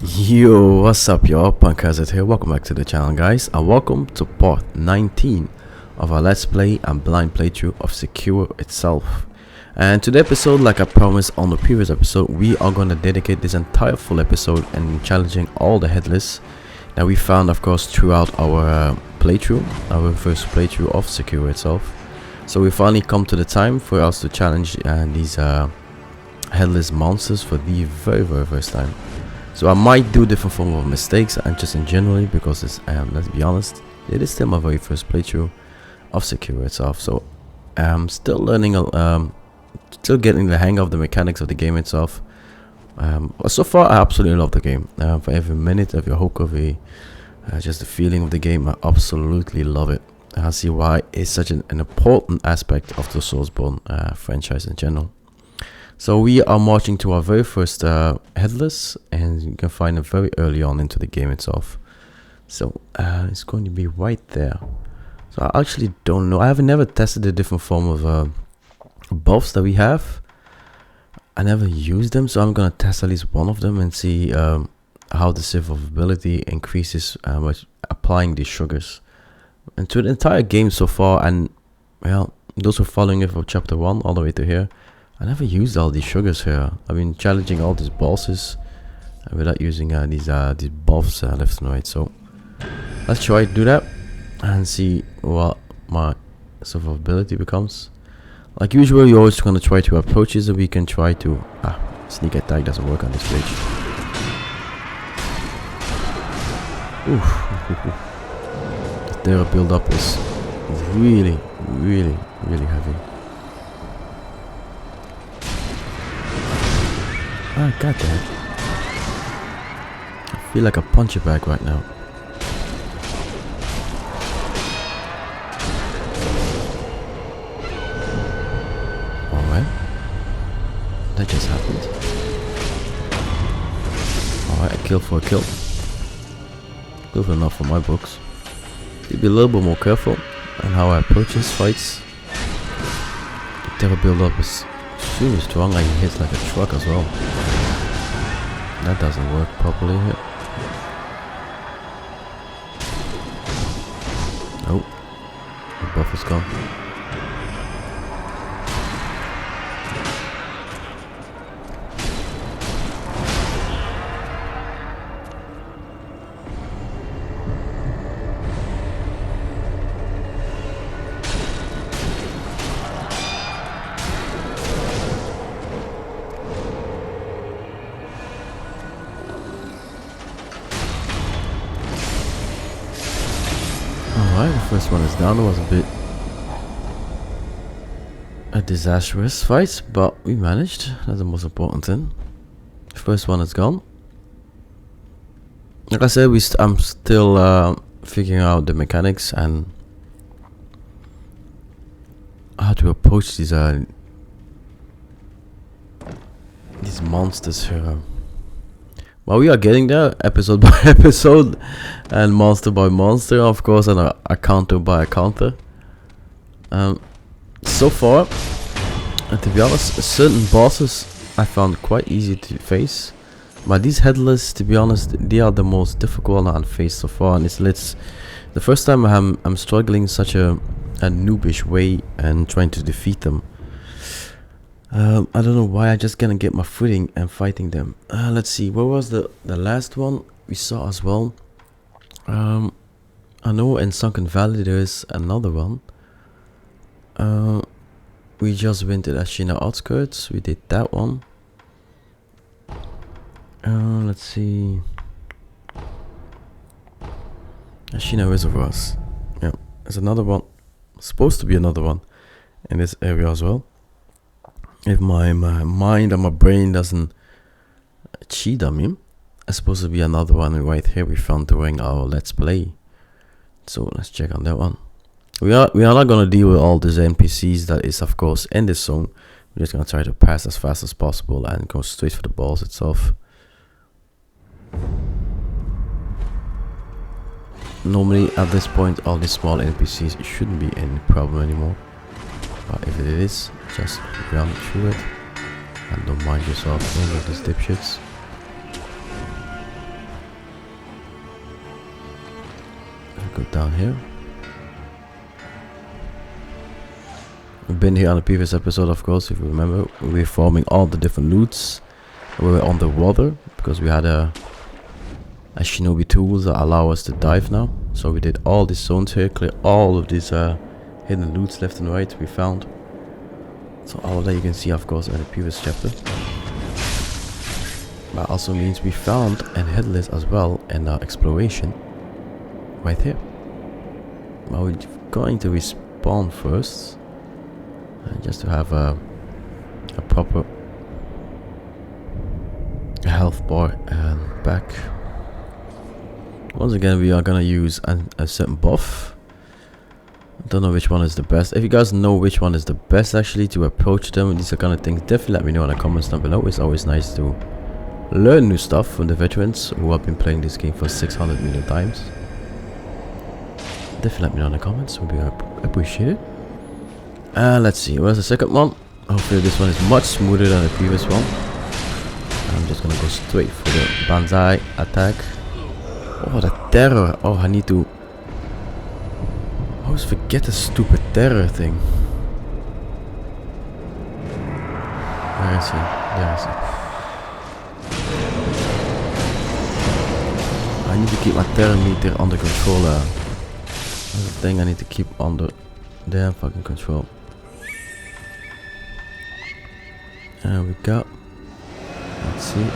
Yo, what's up y'all? Punkazet here. Welcome back to the channel, guys, and welcome to part 19 of our let's play and blind playthrough of Sekiro itself. And today episode, like I promised on the previous episode, we are going to dedicate this entire full episode and challenging all the headless that we found, of course, throughout our playthrough, our first playthrough of Sekiro itself. So we finally come to the time for us to challenge these headless monsters for the very first time. So I might do different form of mistakes and just in generally, because it's, let's be honest, it is still my very first playthrough of Sekiro itself. So I'm still learning, still getting the hang of the mechanics of the game itself. So far I absolutely love the game. For every minute, every hook of just the feeling of the game, I absolutely love it. I see why it's such an important aspect of the Soulsborne franchise in general. So we are marching to our very first headless, and you can find it very early on into the game itself. So it's going to be right there. So I actually don't know. I have never tested the different form of buffs that we have. I never used them, so I'm gonna test at least one of them and see how the survivability increases by applying these sugars. And to the entire game so far, and well, those who are following it from chapter 1 all the way to here, I never used all these sugars here. I've been challenging all these bosses without using these buffs left and right. So let's try to do that and see what my survivability becomes. Like usual, you're always gonna try to approach it so we can try to sneak attack doesn't work on this page. Oof. The build up is really heavy. Ah, goddamn. I feel like a puncher bag right now. Alright. That just happened. Alright, a kill for a kill. Good enough for my books. Need to be a little bit more careful on how I approach these fights. The terror build up is extremely strong, like he hits like a truck as well. That doesn't work properly here. Oh, the buff is gone. Alright, the first one is down. It was a disastrous fight, but we managed. That's the most important thing. The first one is gone. Like I said, I'm still figuring out the mechanics and how to approach these monsters here. Well, we are getting there, episode by episode, and monster by monster, of course, and a counter by a counter. So far, to be honest, certain bosses I found quite easy to face, but these headless, to be honest, they are the most difficult one I've faced so far, and it's the first time I'm struggling such a noobish way and trying to defeat them. I don't know why. I just gonna get my footing and fighting them. Let's see, what was the last one we saw as well? I know in Sunken Valley there is another one. We just went to the Ashina outskirts. We did that one. Let's see, Ashina Reservoirs. Yeah, there's another one. Supposed to be another one in this area as well. If my mind and my brain doesn't cheat on me, it's supposed to be another one right here we found during our let's play. So let's check on that one. We are not gonna deal with all these NPCs that is of course in this zone. We're just gonna try to pass as fast as possible and go straight for the balls itself. Normally at this point all these small NPCs shouldn't be any problem anymore. But if it is, just run through it and don't mind yourself playing with these dipshits. go down here. We've been here on the previous episode, of course, if you remember. We were forming all the different loots. We were on the water because we had a shinobi tools that allow us to dive now. So we did all these zones here, clear all of these hidden loots left and right we found. So all of that you can see, of course, in the previous chapter. That also means we found an headless as well in our exploration right here. Now we're going to respawn first, just to have a proper health bar and back. Once again, we are gonna use a certain buff. I don't know which one is the best. If you guys know which one is the best actually to approach them, these are kind of things, definitely let me know in the comments down below. It's always nice to learn new stuff from the veterans who have been playing this game for 600 million times. Definitely let me know in the comments, would be appreciated. Let's see, where's the second one? Hopefully this one is much smoother than the previous one. I'm just gonna go straight for the banzai attack. Oh, the terror. Oh, I need to... I always forget the stupid terror thing. Where is he? There is he. I need to keep my terror meter under control. That's the thing I need to keep under damn fucking control. There we go. Let's see.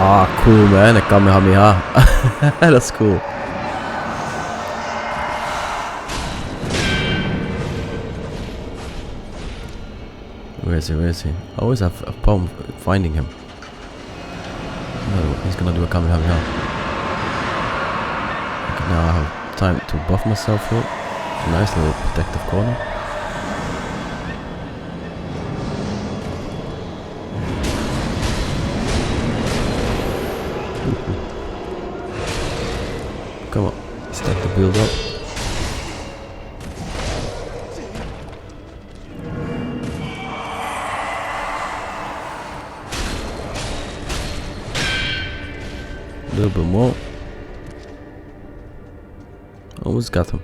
Ah, cool, man. A Kamehameha. That's cool. Where is he? Where is he? I always have a problem finding him. No, he's gonna do a Kamehameha. Okay, now I have time to buff myself here. A nice little protective corner. Come on, start to build up. A little bit more. Almost got him.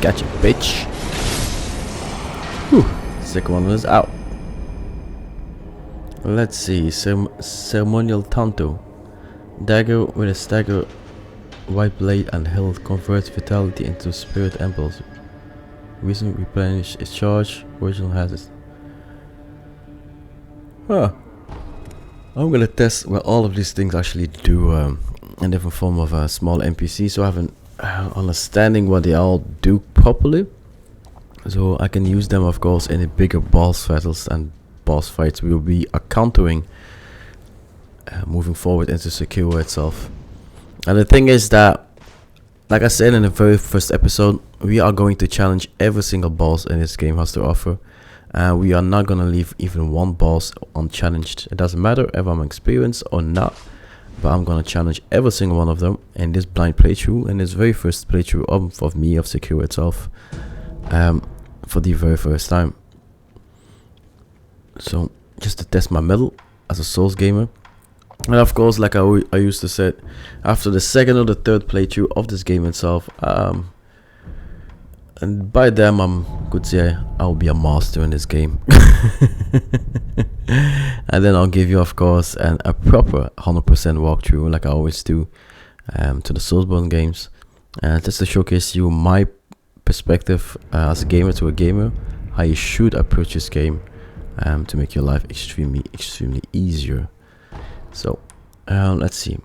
Gotcha, bitch. Whew. Second one was out. Let's see. Ceremonial Tanto. Dagger with a stagger, white blade and hilt converts vitality into spirit impulse. Reason replenish its charge. Original has it. Huh. I'm gonna test what all of these things actually do in different form of a small NPC, so I have an understanding what they all do properly, so I can use them, of course, in the bigger boss battles and boss fights we will be encountering moving forward into Sekiro itself. And the thing is that, like I said in the very first episode, we are going to challenge every single boss in this game has to offer, and we are not gonna leave even one boss unchallenged. It doesn't matter if I'm experienced or not, but I'm gonna challenge every single one of them in this blind playthrough, in this very first playthrough of me of Sekiro itself, for the very first time. So just to test my mettle as a Souls gamer, and of course, like I used to say, after the second or the third playthrough of this game itself, and by them I could say I'll be a master in this game. And then I'll give you, of course, a proper 100% walkthrough, like I always do, to the Soulsborne games, just to showcase you my perspective as a gamer to a gamer, how you should approach this game, to make your life extremely easier. So let's see.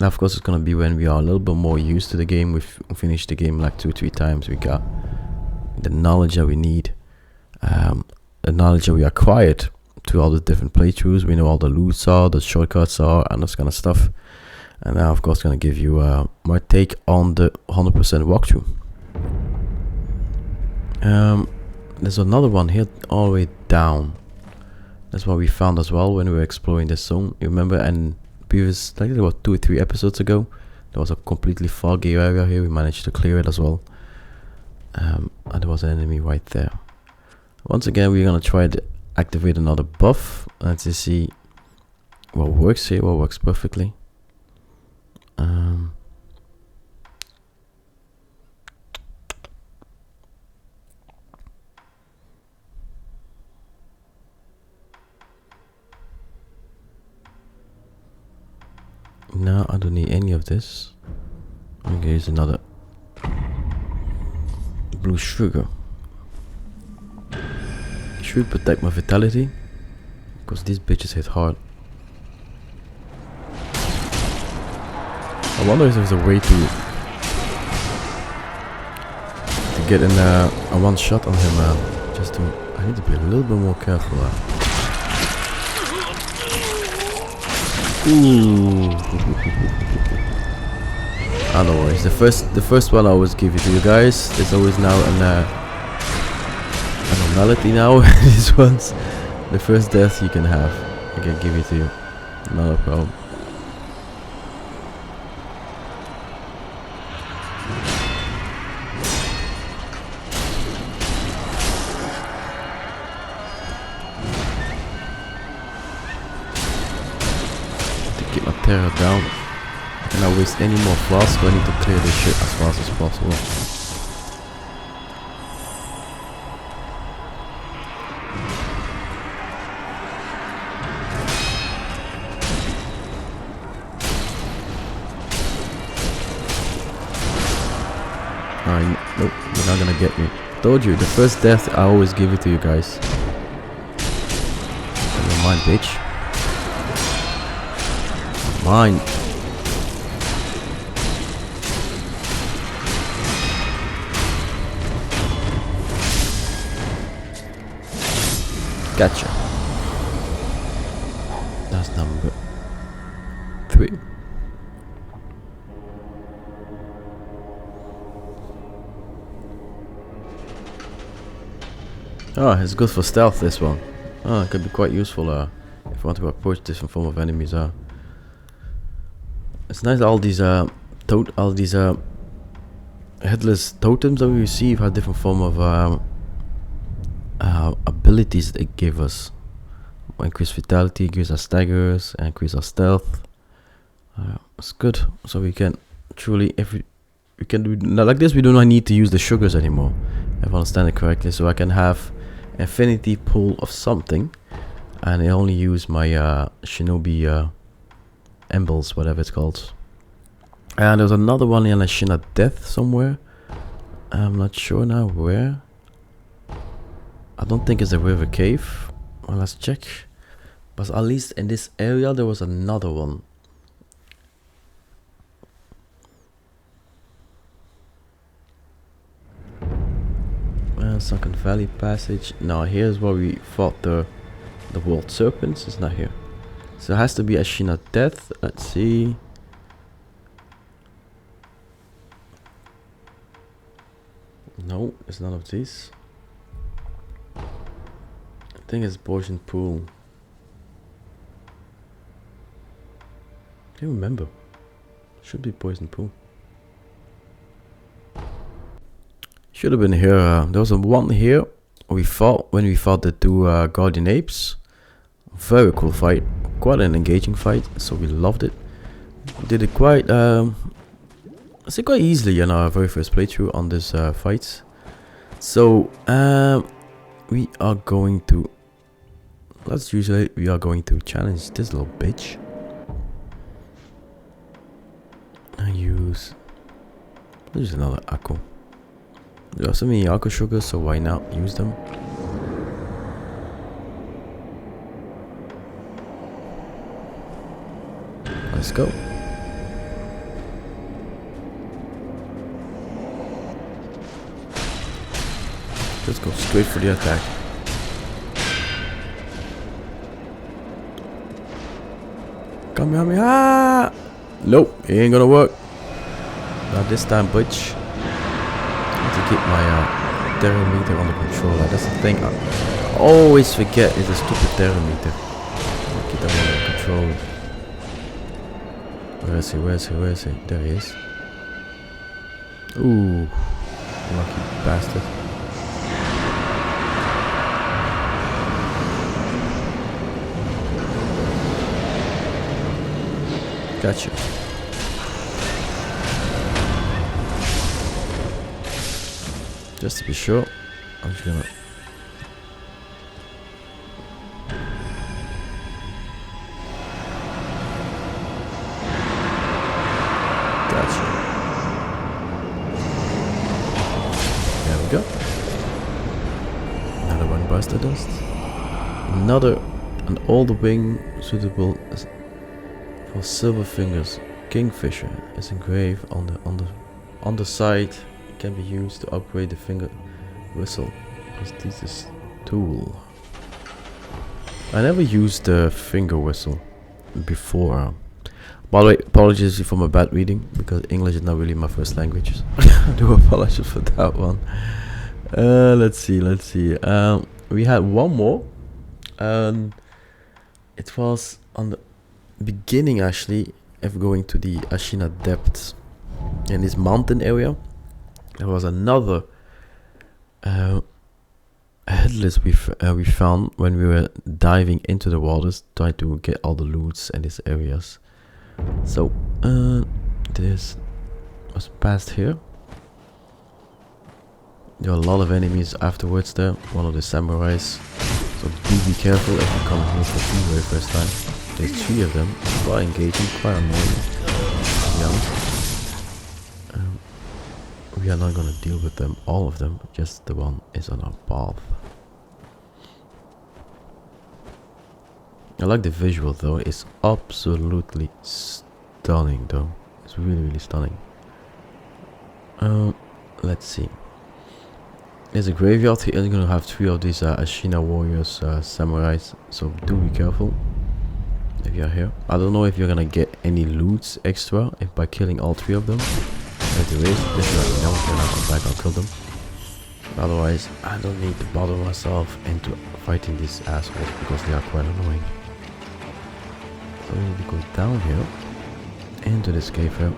Now, of course, it's gonna be when we are a little bit more used to the game. We've finished the game like 2-3 times. We got the knowledge that we need, the knowledge that we acquired to all the different playthroughs. We know all the loots are, the shortcuts are, and this kind of stuff. And now, of course, gonna give you my take on the 100% walkthrough. There's another one here all the way down. That's what we found as well when we were exploring this zone. You remember, and previous, like about 2 or 3 episodes ago, there was a completely foggy area here. We managed to clear it as well. And there was an enemy right there. Once again, we're gonna try to activate another buff. Let's just see what works here, what works perfectly. No, I don't need any of this. I'm gonna use another blue sugar. Should protect my vitality, because these bitches hit hard. I wonder if there's a way to get in a one shot on him. Just to, I need to be a little bit more careful. Ooh. Otherwise, the first one I always give it to you guys. There's always now a normality now. These ones, the first death you can have, I can give it to you. Not a problem. Keep my terror down. I cannot waste any more flasks, so I need to clear this shit as fast as possible. Nope, you're not gonna get me. Told you, the first death I always give it to you guys. Never mind, bitch. Mine. Gotcha. That's number 3. Oh, it's good for stealth, this one. Oh, it could be quite useful if you want to approach different form of enemies. It's nice all these headless totems that we receive have different form of abilities they give us. Increase vitality, increase our staggers, increase our stealth. It's good, so we can truly, we can do like this. We do not need to use the sugars anymore, if I understand it correctly. So I can have infinity pool of something, and I only use my shinobi embles, whatever it's called. And there's another one in a Shin of Death somewhere. I'm not sure now where. I don't think it's a river cave. Well, let's check. But at least in this area there was another one. Sunken Valley Passage. Now here's where we fought the World Serpents. It's not here. So it has to be a Shin of Death. Let's see. No, it's none of these. I think it's Poison Pool. I can't remember. Should be Poison Pool. Should have been here. There was a one here we fought when we fought the 2 Guardian Apes. Very cool fight. Quite an engaging fight. So we loved it. Did it quite I say quite easily in our very first playthrough on this fight. So we are going to challenge this little bitch. I use another Akku. There are so many Akku sugars, so why not use them? Let's go. Let's go straight for the attack. Kamehameha! Nope, it ain't gonna work. Not this time, bitch. I need to keep my thermometer under control. That's the thing I always forget is the stupid thermometer. Keep that under control. Where is he? Where is he? Where is he? There he is. Ooh. Lucky bastard. Gotcha. Just to be sure, I'm just gonna. Gotcha. There we go. Another one buster dust. An old wing suitable for silver fingers. Kingfisher is engraved on the side. It can be used to upgrade the finger whistle. This tool. I never used the finger whistle before. By the way, apologies for my bad reading because English is not really my first language. I do apologize for that one. Let's see. We had one more. It was on the beginning actually of going to the Ashina depths in this mountain area. There was another headless we found when we were diving into the waters, trying to get all the loots in these areas. So this was past here. There are a lot of enemies afterwards there. One of the samurais. So do be careful if you come here for the very first time. There's 3 of them. Quite engaging, quite annoying. To be honest. We are not gonna deal with them, all of them. Just the one is on our path. I like the visual though. It's absolutely stunning though. It's really stunning. Let's see. There's a graveyard here. You're gonna have 3 of these Ashina warriors, samurais. So do be careful if you're here. I don't know if you're gonna get any loots extra if by killing all 3 of them. If there is, just let me know. Then I'll come back. I'll kill them. Otherwise, I don't need to bother myself into fighting these assholes because they are quite annoying. So we need to go down here into this cave here.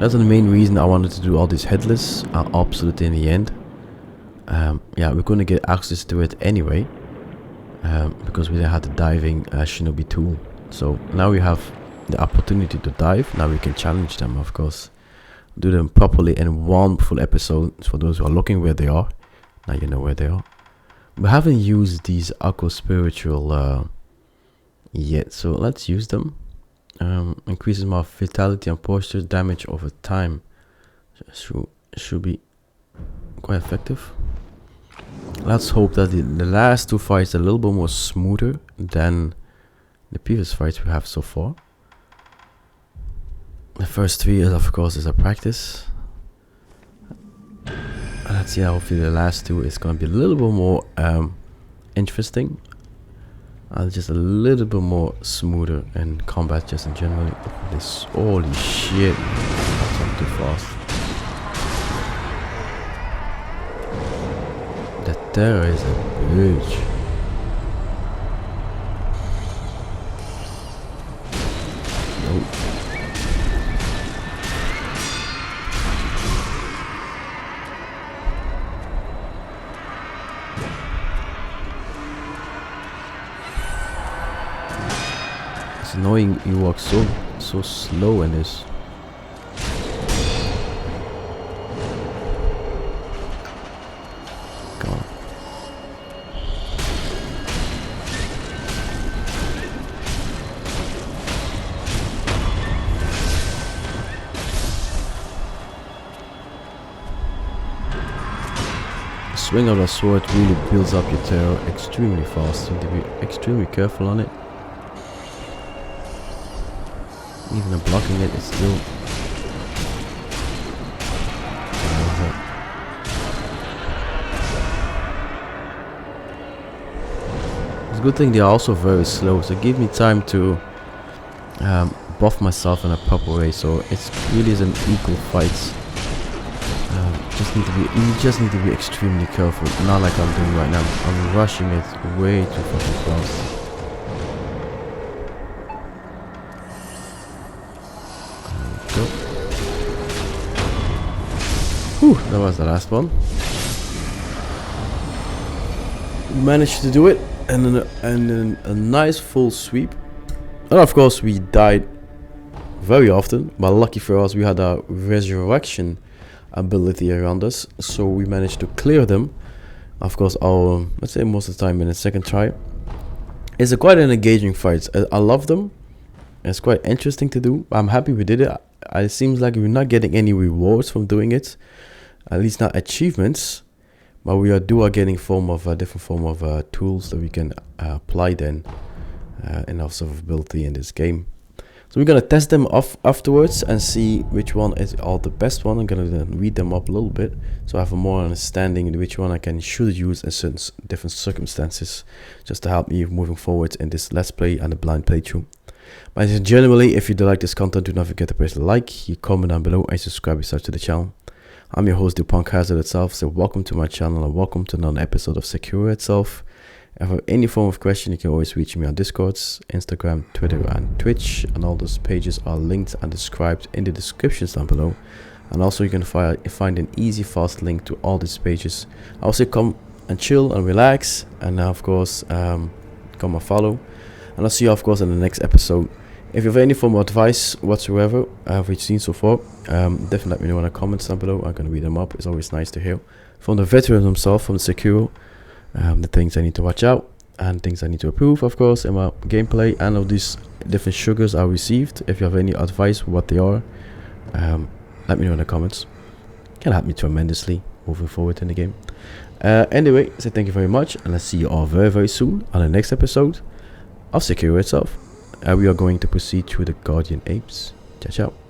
That's the main reason I wanted to do all this headless absolute in the end. Yeah, we're gonna get access to it anyway, because we had the diving shinobi tool. So now we have the opportunity to dive. Now we can challenge them, of course, do them properly in one full episode. For those who are looking where they are, now you know where they are. We haven't used these aqua spiritual yet, so let's use them. Increases my vitality and posture damage over time. Should be quite effective. Let's hope that the last 2 fights are a little bit more smoother than the previous fights we have so far. The first 3 is of course a practice. Let's see, hopefully the last 2 is going to be a little bit more interesting. Just a little bit more smoother in combat just in general. This, holy shit, that's not too fast. The terror is a bitch. Nope. It's annoying you walk so slow in this. Come on. The swing of the sword really builds up your terror extremely fast. You need to be extremely careful on it. Even blocking it is still. It's a good thing they are also very slow, so give me time to buff myself in a proper way. So it's really is an equal fight. You just need to be extremely careful. Not like I'm doing right now. I'm rushing it way too fucking fast. Whew, that was the last one. We managed to do it, and a nice full sweep. And of course we died very often, but lucky for us we had a resurrection ability around us, so we managed to clear them. Of course, our let's say most of the time in the second try. It's quite an engaging fight. I love them. It's quite interesting to do. I'm happy we did it. It seems like we're not getting any rewards from doing it, at least not achievements, but we are getting different form of tools that we can apply then in our survivability in this game. So we're gonna test them off afterwards and see which one is the best one. I'm gonna then read them up a little bit, so I have a more understanding which one I should use in certain different circumstances, just to help me moving forward in this let's play and a blind playthrough. But generally, if you do like this content, do not forget to press the like, you comment down below, and subscribe yourself to the channel. I'm your host, the Punk Hazard itself, so welcome to my channel and welcome to another episode of Sekiro itself. If you have any form of question, you can always reach me on Discords, Instagram, Twitter, and Twitch, and all those pages are linked and described in the descriptions down below. And also you can find an easy, fast link to all these pages. Also come and chill and relax, and of course come and follow. And I'll see you of course in the next episode. If you have any form of advice whatsoever we've seen so far, definitely let me know in the comments down below. I'm gonna read them up. It's always nice to hear from the veteran himself, from Sekiro, the things I need to watch out and things I need to improve, of course, in my gameplay, and of these different sugars I received. If you have any advice what they are, let me know in the comments. Can help me tremendously moving forward in the game. Anyway, so thank you very much, and I'll see you all very, very soon on the next episode of Sekiro itself. We are going to proceed through the Guardian Apes. Ciao, ciao.